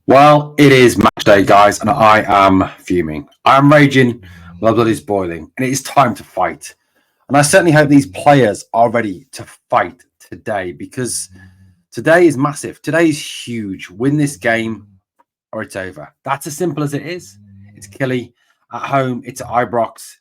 Well, it is match day, guys, and I am fuming. I am raging. My blood is boiling, and it is time to fight. And I certainly hope these players are ready to fight today because today is massive. Today is huge. Win this game or it's over. That's as simple as it is. It's Killy at home. It's at Ibrox.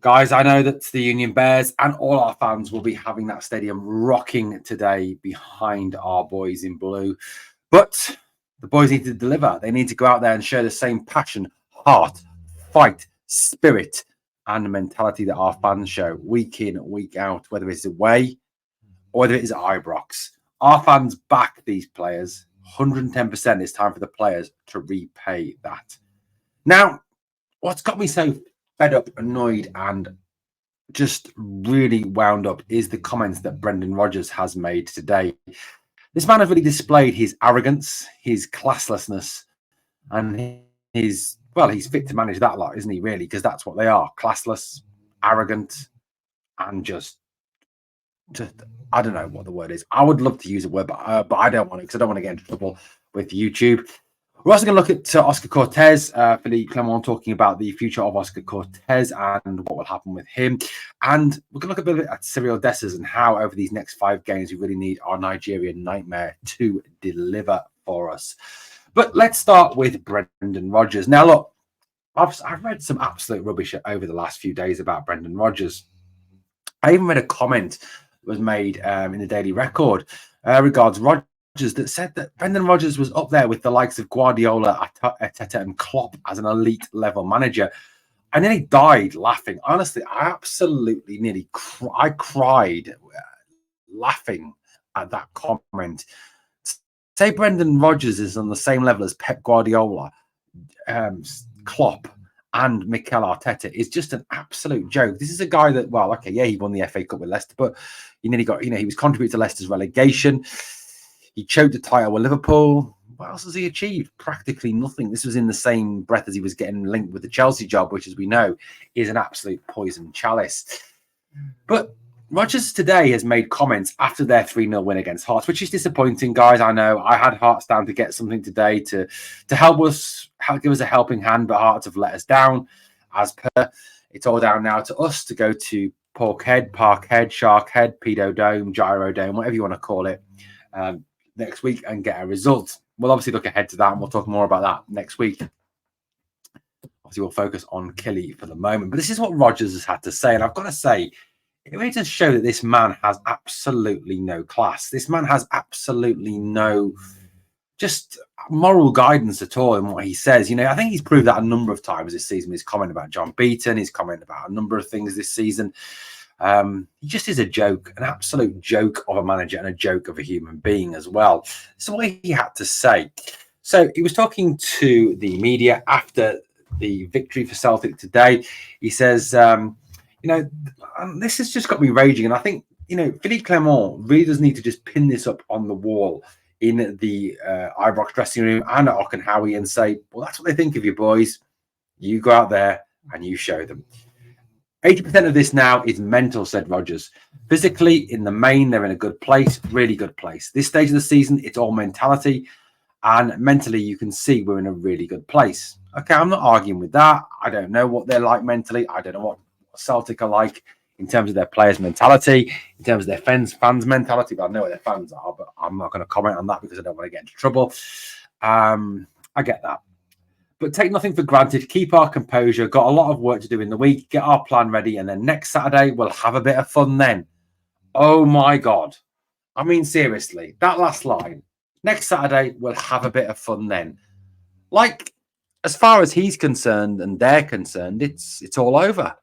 Guys, I know that the Union Bears and all our fans will be having that stadium rocking today behind our boys in blue. But the boys need to deliver. They need to go out there and show the same passion, heart, fight, spirit, and mentality that our fans show week in, week out, whether it's away or whether it is at Ibrox. Our fans back these players 110%. It's time for the players to repay that. Now, what's got me so fed up, annoyed, and just really wound up is the comments that Brendan Rodgers has made today. This man has really displayed his arrogance, his classlessness, and he's fit to manage that lot, isn't he, really? Because that's what they are, classless, arrogant, and just I don't know what the word is. I would love to use a word, but I don't want to because I don't want to get into trouble with YouTube. We're also going to look at Oscar Cortez, Philippe Clement talking about the future of Oscar Cortez and what will happen with him. And we're going to look a bit at Cyril Dessers and how over these next 5 games we really need our Nigerian nightmare to deliver for us. But let's start with Brendan Rodgers. Now, look, I've read some absolute rubbish over the last few days about Brendan Rodgers. I even read a comment that was made in the Daily Record regards Rodgers that said that Brendan Rodgers was up there with the likes of Guardiola, Arteta, and Klopp as an elite level manager. I nearly died laughing. Honestly, I absolutely nearly cried laughing at that comment. Say Brendan Rodgers is on the same level as Pep Guardiola, Klopp, and Mikel Arteta is just an absolute joke. This is a guy that, well, okay, yeah, he won the FA Cup with Leicester, but he nearly got, he was contributing to Leicester's relegation. He choked the title with Liverpool. What else has he achieved? Practically nothing. This was in the same breath as he was getting linked with the Chelsea job, which, as we know, is an absolute poison chalice. But Rodgers today has made comments after their 3-0 win against Hearts, which is disappointing, guys. I know I had Hearts down to get something today to help us, give us a helping hand, but Hearts have let us down. As per, it's all down now to us to go to Parkhead, Sharkhead, Pedo Dome, Gyro Dome, whatever you want to call it, next week and get a result. We'll obviously look ahead to that and we'll talk more about that next week. Obviously, we'll focus on Killy for the moment. But this is what Rodgers has had to say. And I've got to say, it really does show that this man has absolutely no class. This man has absolutely no just moral guidance at all in what he says. You know, I think he's proved that a number of times this season. His comment about John Beaton, his comment about a number of things this season. He just is a joke, an absolute joke of a manager and a joke of a human being as well. So what he had to say. So he was talking to the media after the victory for Celtic today. He says, you know, this has just got me raging. And I think, you know, Philippe Clement really does need to just pin this up on the wall in the Ibrox dressing room and at Howie and say, well, that's what they think of you, boys. You go out there and you show them. 80% of this now is mental, said Rodgers. Physically, in the main, they're in a good place, really good place. This stage of the season, it's all mentality. And mentally, you can see we're in a really good place. Okay, I'm not arguing with that. I don't know what they're like mentally. I don't know what Celtic are like in terms of their players' mentality, in terms of their fans' mentality. But I know what their fans are, but I'm not going to comment on that because I don't want to get into trouble. I get that. But take nothing for granted. Keep our composure. Got a lot of work to do in the week. Get our plan ready. And then next Saturday, we'll have a bit of fun then. Oh, my God. I mean, seriously, that last line. Next Saturday, we'll have a bit of fun then. Like, as far as he's concerned and they're concerned, it's all over.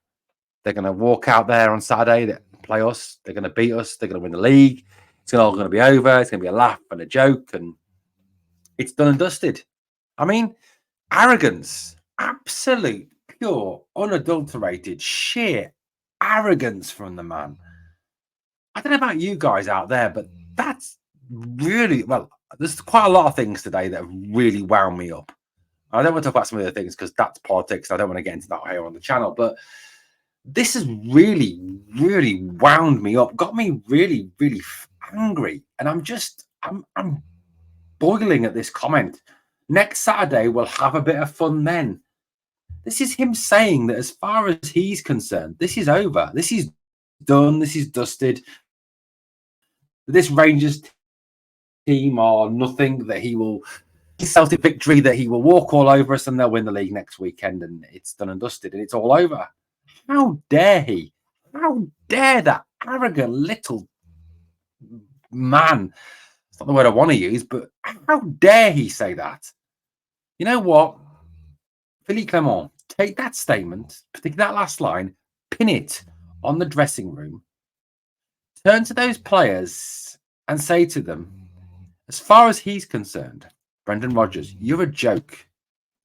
They're going to walk out there on Saturday, they play us. They're going to beat us. They're going to win the league. It's all going to be over. It's going to be a laugh and a joke. And it's done and dusted. I mean, arrogance, absolute, pure, unadulterated, sheer arrogance from the man. I don't know about you guys out there, but that's really, well, there's quite a lot of things today that have really wound me up. I don't want to talk about some of the things because that's politics. I don't want to get into that here on the channel, but this has really, really wound me up, got me really, really angry. And I'm boiling at this comment. Next Saturday, we'll have a bit of fun then. This is him saying that as far as he's concerned, this is over. This is done. This is dusted. This Rangers team are nothing, that he will Celtic victory, that he will walk all over us and they'll win the league next weekend and it's done and dusted and it's all over. How dare he? How dare that arrogant little man? It's not the word I want to use, but how dare he say that? You know what? Philippe Clement, take that statement, particularly that last line, pin it on the dressing room, turn to those players and say to them, as far as he's concerned, Brendan Rodgers, you're a joke.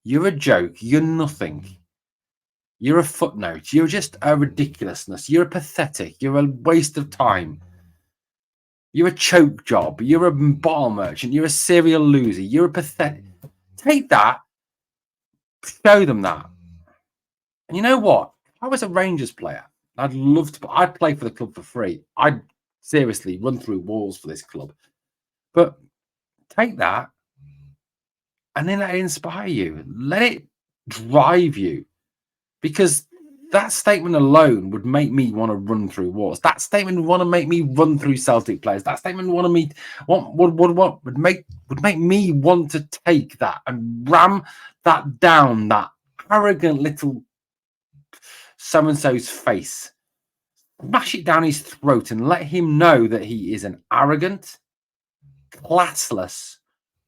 You're a joke. You're nothing. You're a footnote. You're just a ridiculousness. You're a pathetic. You're a waste of time. You're a choke job. You're a bottle merchant. You're a serial loser. You're a pathetic. Take that. Show them that. And you know what? If I was a Rangers player, I'd love to. I'd play for the club for free. I'd seriously run through walls for this club. But take that and then let it inspire you. Let it drive you. Because that statement alone would make me want to run through walls. That statement would want to make me run through Celtic players. That statement would make me want to take that and ram that down that arrogant little so-and-so's face. Smash it down his throat and let him know that he is an arrogant, classless,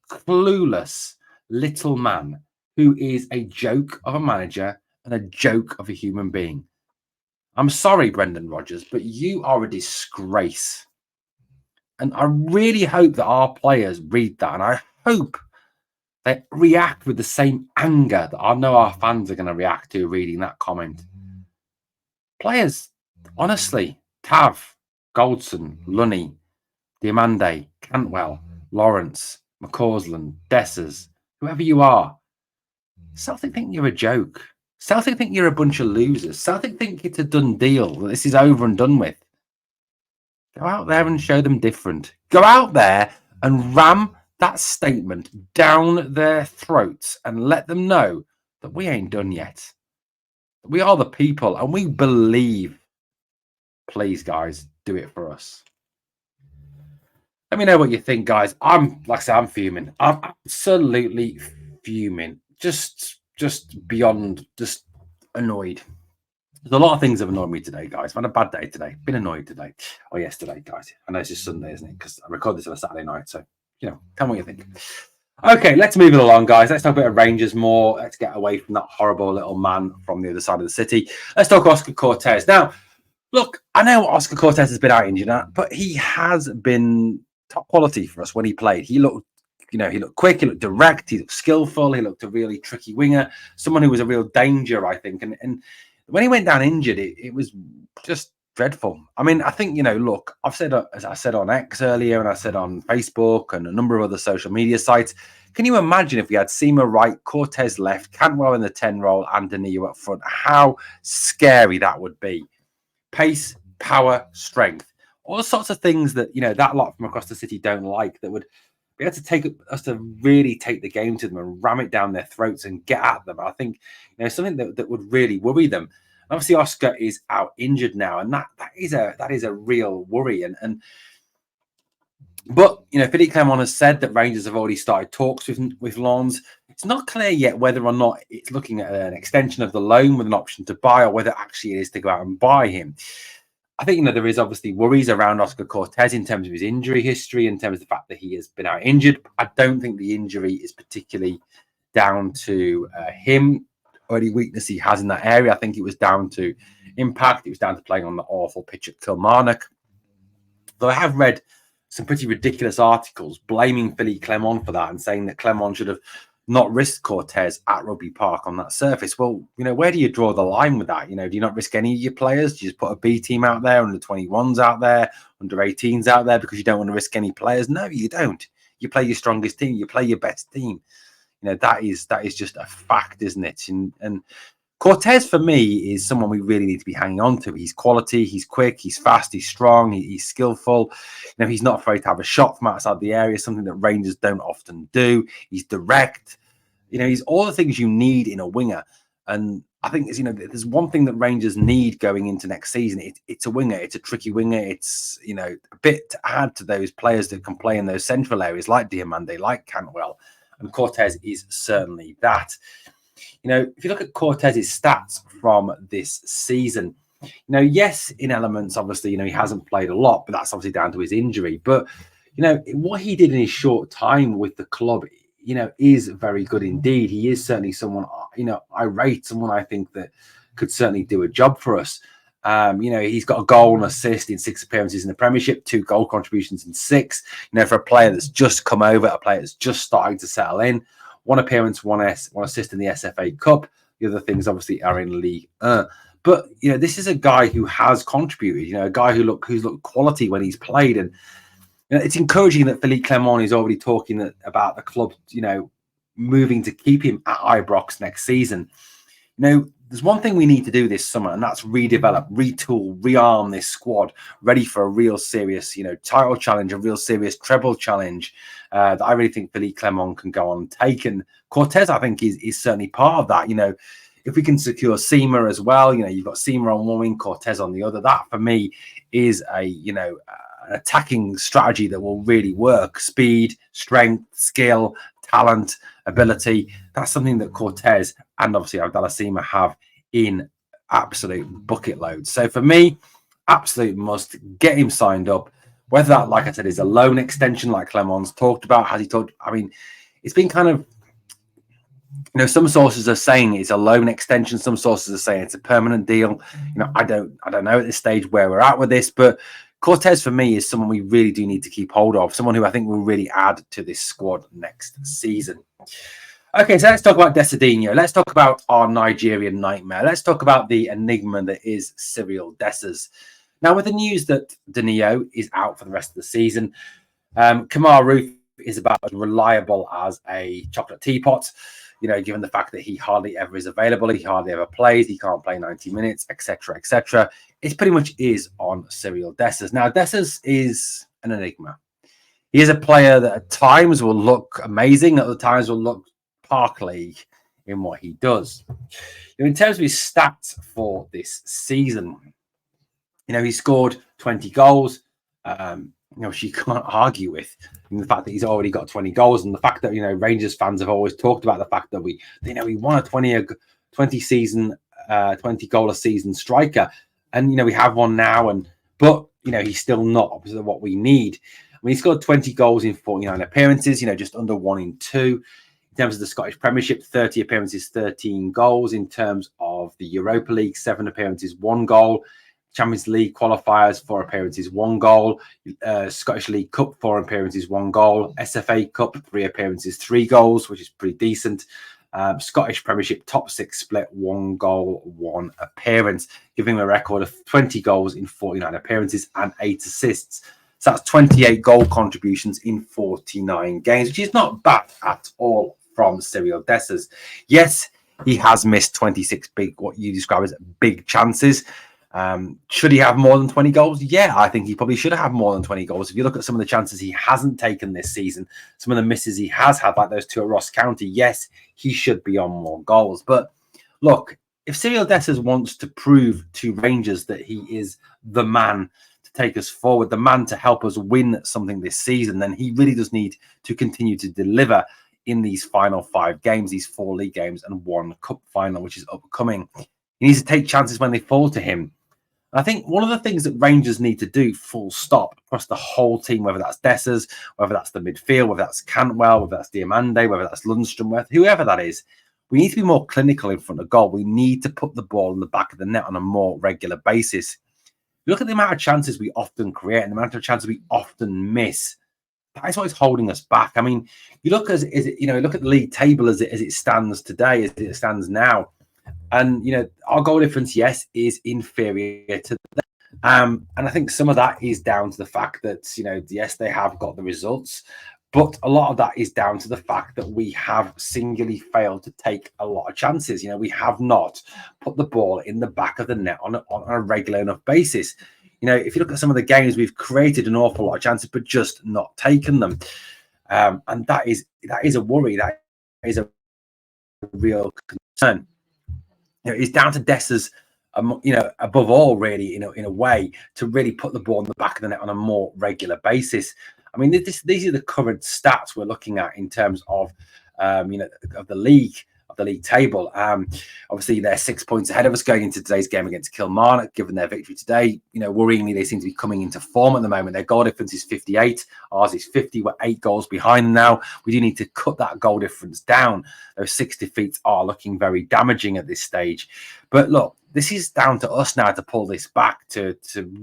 clueless little man who is a joke of a manager and a joke of a human being. I'm sorry, Brendan Rodgers, but you are a disgrace. And I really hope that our players read that. And I hope they react with the same anger that I know our fans are going to react to reading that comment. Players, honestly, Tav, Goldson, Lunny, Diamande, Cantwell, Lawrence, McCausland, Dessers, whoever you are, Celtic think you're a joke. Celtic think you're a bunch of losers. Celtic think it's a done deal. This is over and done with. Go out there and show them different. Go out there and ram that statement down their throats and let them know that we ain't done yet. We are the people and we believe. Please, guys, do it for us. Let me know what you think, guys. I'm fuming. I'm absolutely fuming. Just beyond just annoyed. There's a lot of things that have annoyed me today, guys. I've had a bad day today. Been annoyed today. Or yesterday, guys. I know it's just Sunday, isn't it? Because I record this on a Saturday night. So, tell me what you think. Okay, let's move it along, guys. Let's talk about Rangers more. Let's get away from that horrible little man from the other side of the city. Let's talk Oscar Cortez. Now, look, I know Oscar Cortez has been out injured, but he has been top quality for us when he played. He looked quick, he looked direct, he looked skillful, he looked a really tricky winger, someone who was a real danger, I think. And when he went down injured, it was just dreadful. I mean, I think, look, as I said on X earlier, and I said on Facebook and a number of other social media sites, can you imagine if we had Seema right, Cortez left, Cantwell in the 10 role, and Danilo up front? How scary that would be. Pace, power, strength, all sorts of things that, that lot from across the city don't like, that would be able to take us to really take the game to them and ram it down their throats and get at them. I think, something that would really worry them. Obviously, Oscar is out injured now, and that is a real worry. But Philippe Clement has said that Rangers have already started talks with Lens. It's not clear yet whether or not it's looking at an extension of the loan with an option to buy, or whether actually it is to go out and buy him. I think, there is obviously worries around Oscar Cortez in terms of his injury history, in terms of the fact that he has been out injured. I don't think the injury is particularly down to him or any weakness he has in that area. I think it was down to impact. It was down to playing on the awful pitch at Kilmarnock. Though I have read some pretty ridiculous articles blaming Philippe Clement for that and saying that Clement should have not risked Cortez at Rugby Park on that surface. Well, where do you draw the line with that? Do you not risk any of your players? Do you just put a B team out there, under 21s out there, under 18s out there because you don't want to risk any players? No, you don't. You play your strongest team. You play your best team. That is just a fact, isn't it? And Cortez, for me, is someone we really need to be hanging on to. He's quality, he's quick, he's fast, he's strong, he's skillful. He's not afraid to have a shot from outside the area, something that Rangers don't often do. He's direct. He's all the things you need in a winger. And I think there's one thing that Rangers need going into next season. It's a winger. It's a tricky winger. It's a bit to add to those players that can play in those central areas like Diamande, like Cantwell, and Cortez is certainly that. If you look at Cortez's stats from this season, yes, in elements, obviously, he hasn't played a lot, but that's obviously down to his injury. But what he did in his short time with the club, is very good indeed. He is certainly someone, I rate someone I think that could certainly do a job for us. He's got a goal and assist in 6 appearances in the Premiership, 2 goal contributions in 6. For a player that's just come over, a player that's just starting to settle in, 1 appearance, one assist in the SFA Cup. The other things obviously are in League 1. But this is a guy who has contributed. A guy who's looked quality when he's played, and it's encouraging that Philippe Clement is already talking about the club, moving to keep him at Ibrox next season. There's one thing we need to do this summer, and that's redevelop, retool, rearm this squad ready for a real serious, title challenge, a real serious treble challenge that I really think Philippe Clement can go on and take. And Cortez, I think, is certainly part of that. If we can secure Seema as well, you've got Seema on one wing, Cortez on the other. That for me is an attacking strategy that will really work. Speed, strength, skill, talent, ability. That's something that Cortez and obviously Abdallah Seema have in absolute bucket loads. So for me, absolute must get him signed up. Whether that, like I said, is a loan extension like Clement's talked about. Has he talked? I mean, it's been kind of, some sources are saying it's a loan extension. Some sources are saying it's a permanent deal. I don't know at this stage where we're at with this, but Cortez for me is someone we really do need to keep hold of. Someone who I think will really add to this squad next season. Okay, so let's talk about Desadinho. Let's talk about our Nigerian nightmare. Let's talk about the enigma that is Cyril Dessers. Now, with the news that Danilo is out for the rest of the season, Kamar Roof is about as reliable as a chocolate teapot. Given the fact that he hardly ever is available, he hardly ever plays, he can't play 90 minutes, etc., etc. It pretty much is on Cyril Dessers. Now, Dessers is an enigma. He is a player that at times will look amazing, at other times will look Park League in what he does. In terms of his stats for this season, he scored 20 goals. She can't argue with the fact that he's already got 20 goals, and the fact that Rangers fans have always talked about the fact that we want a 20 season 20 goal a season striker, and we have one now, but he's still not obviously what we need. I mean, he scored 20 goals in 49 appearances, just under 1 in 2. In terms of the Scottish Premiership, 30 appearances, 13 goals. In terms of the Europa League, 7 appearances, 1 goal. Champions League qualifiers, 4 appearances, 1 goal. Scottish League Cup, 4 appearances, 1 goal. SFA Cup, 3 appearances, 3 goals, which is pretty decent. Scottish Premiership top 6 split, 1 goal, 1 appearance, giving him a record of 20 goals in 49 appearances and 8 assists. So that's 28 goal contributions in 49 games, which is not bad at all from Cyril Dessers. Yes, he has missed 26 what you describe as big chances. Should he have more than 20 goals? Yeah, I think he probably should have more than 20 goals. If you look at some of the chances he hasn't taken this season, some of the misses he has had, like those 2 at Ross County, yes, he should be on more goals. But look, if Cyril Dessers wants to prove to Rangers that he is the man to take us forward, the man to help us win something this season, then he really does need to continue to deliver in these final 5 games, these 4 league games and 1 cup final, which is upcoming. He needs to take chances when they fall to him. I think one of the things that Rangers need to do, full stop, across the whole team, whether that's Dessers, whether that's the midfield, whether that's Cantwell, whether that's Diamande, whether that's Lundstrom, whoever that is, we need to be more clinical in front of goal. We need to put the ball in the back of the net on a more regular basis. Look at the amount of chances we often create and the amount of chances we often miss. That is what is holding us back. I mean, you look look at the league table as it stands today, as it stands now. And, our goal difference, yes, is inferior to them. And I think some of that is down to the fact that, yes, they have got the results, but a lot of that is down to the fact that we have singularly failed to take a lot of chances. We have not put the ball in the back of the net on a regular enough basis. If you look at some of the games, we've created an awful lot of chances, but just not taken them. And that is a worry. That is a real concern. It's down to Dessa's, above all, really, in a way, to really put the ball in the back of the net on a more regular basis. I mean, these are the current stats we're looking at in terms of, of the league table. Obviously, they're 6 points ahead of us going into today's game against Kilmarnock, given their victory today. Worryingly, they seem to be coming into form at the moment. Their goal difference is 58. Ours is 50. We're 8 goals behind them now. We do need to cut that goal difference down. Those 6 defeats are looking very damaging at this stage. But look, this is down to us now to pull this back, to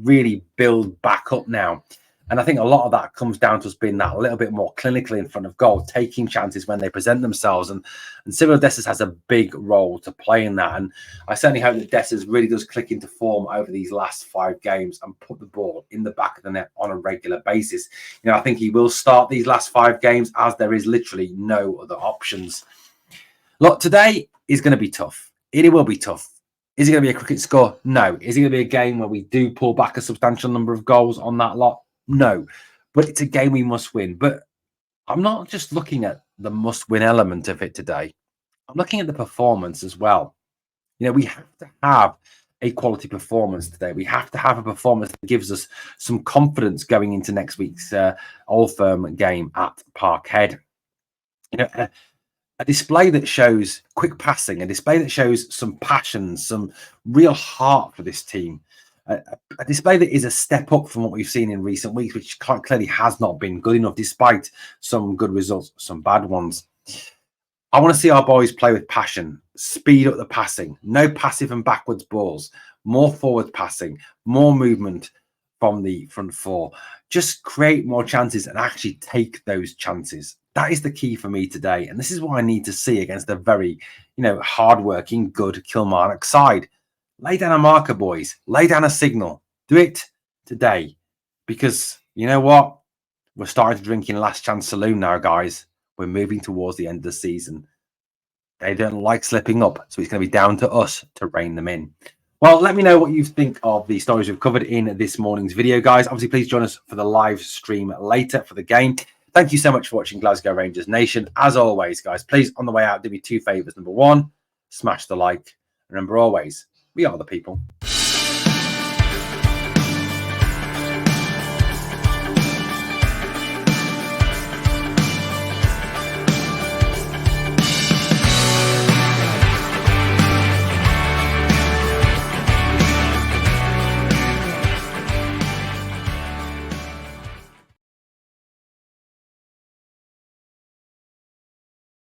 really build back up now. And I think a lot of that comes down to us being that little bit more clinical in front of goal, taking chances when they present themselves. And Cyril Dessers has a big role to play in that. And I certainly hope that Dessers really does click into form over these last 5 games and put the ball in the back of the net on a regular basis. I think he will start these last 5 games, as there is literally no other options. Look, today is going to be tough. It will be tough. Is it going to be a cricket score? No. Is it going to be a game where we do pull back a substantial number of goals on that lot? No, but it's a game we must win. But I'm not just looking at the must-win element of it today. I'm looking at the performance as well. We have to have a quality performance today. We have to have a performance that gives us some confidence going into next week's Old Firm game at Parkhead. A display that shows quick passing, a display that shows some passion, some real heart for this team. A display that is a step up from what we've seen in recent weeks, which clearly has not been good enough, despite some good results, some bad ones. I want to see our boys play with passion, speed up the passing, no passive and backwards balls, more forward passing, more movement from the front 4. Just create more chances and actually take those chances. That is the key for me today. And this is what I need to see against a very, hard-working, good Kilmarnock side. Lay down a marker, boys. Lay down a signal. Do it today. Because you know what? We're starting to drink in Last Chance Saloon now, guys. We're moving towards the end of the season. They don't like slipping up, so it's going to be down to us to rein them in. Well, let me know what you think of the stories we've covered in this morning's video, guys. Obviously, please join us for the live stream later for the game. Thank you so much for watching Glasgow Rangers Nation. As always, guys, please, on the way out, do me 2 favours. Number 1, smash the like. Remember always, we are the people.